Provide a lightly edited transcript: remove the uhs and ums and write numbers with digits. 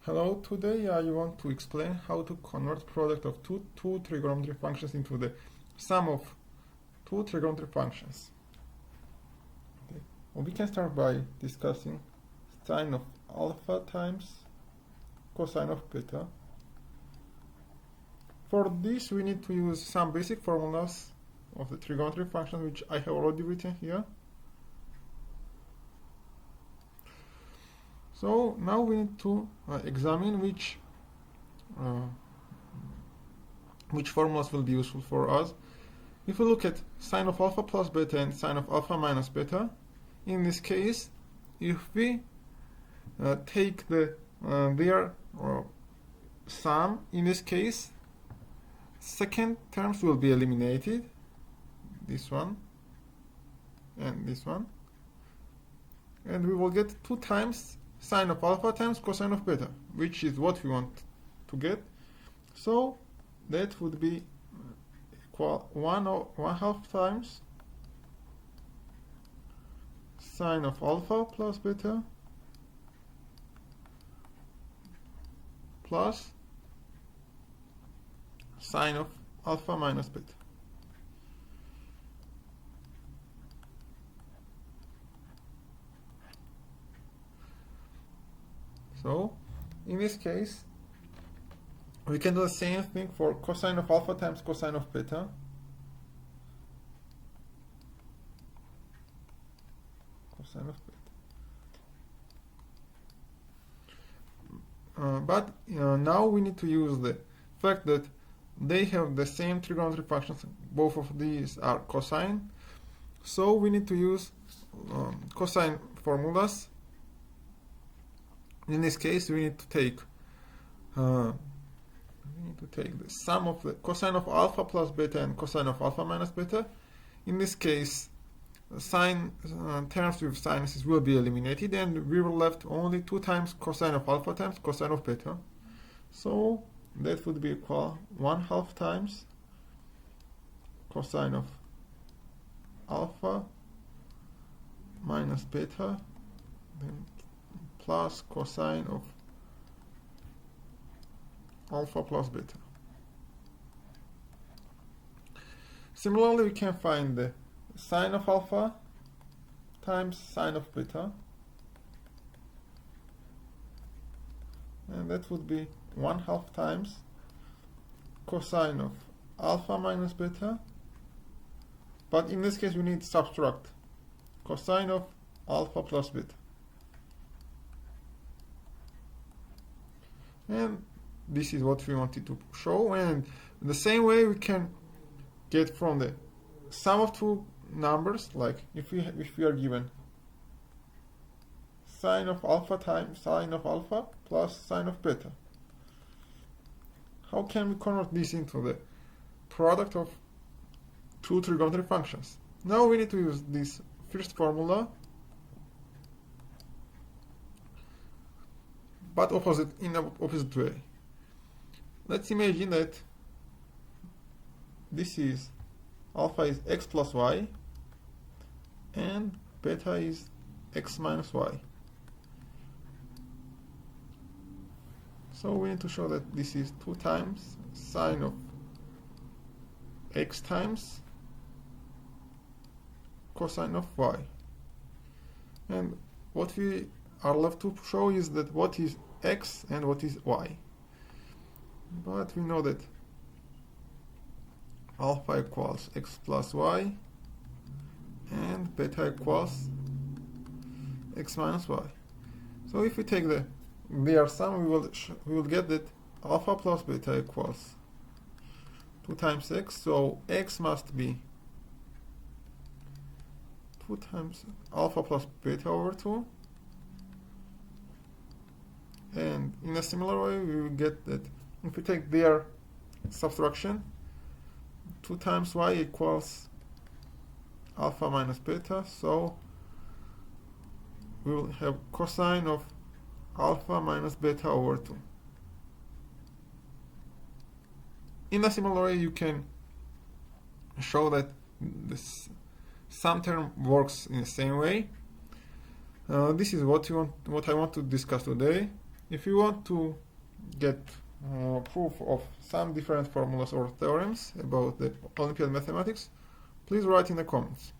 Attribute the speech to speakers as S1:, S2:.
S1: Hello, today I want to explain how to convert product of two trigonometric functions into the sum of two trigonometric functions. Okay. Well, we can start by discussing sine of alpha times cosine of beta. For this we need to use some basic formulas of the trigonometric functions which I have already written here. So now we need to examine which formulas will be useful for us. If we look at sine of alpha plus beta and sine of alpha minus beta, in this case, if we take their sum, in this case, second terms will be eliminated, this one and this one, and we will get 2 times sine of alpha times cosine of beta, which is what we want to get. So that would be equal 1/2 times sine of alpha plus beta plus sine of alpha minus beta. So, in this case, we can do the same thing for cosine of alpha times cosine of beta. Cosine of beta. But now we need to use the fact that they have the same trigonometric functions. Both of these are cosine. So we need to use cosine formulas. In this case, we need to take the sum of the cosine of alpha plus beta and cosine of alpha minus beta. In this case, sine terms with sinuses will be eliminated, and we will left only 2 times cosine of alpha times cosine of beta. So that would be equal 1/2 times cosine of alpha minus beta, then plus cosine of alpha plus beta. Similarly, we can find the sine of alpha times sine of beta, and that would be 1/2 times cosine of alpha minus beta, but in this case we need to subtract cosine of alpha plus beta. And this is what we wanted to show, and in the same way we can get from the sum of two numbers, like if we are given sine of alpha times sine of alpha plus sine of beta, how can we convert this into the product of two trigonometric functions? Now we need to use this first formula, but in an opposite way. Let's imagine that this is alpha is x plus y and beta is x minus y. So we need to show that this is 2 times sine of x times cosine of y. And what we are left to show is that what is x and what is y. But we know that alpha equals x plus y and beta equals x minus y. So if we take their sum, we will get that alpha plus beta equals 2 times x. So x must be 2 times alpha plus beta over 2. And in a similar way, we will get that if we take their subtraction, 2 times y equals alpha minus beta, so we will have cosine of alpha minus beta over 2. In a similar way, you can show that this sum term works in the same way. This is what I want to discuss today. If you want to get proof of some different formulas or theorems about the Olympiad mathematics, please write in the comments.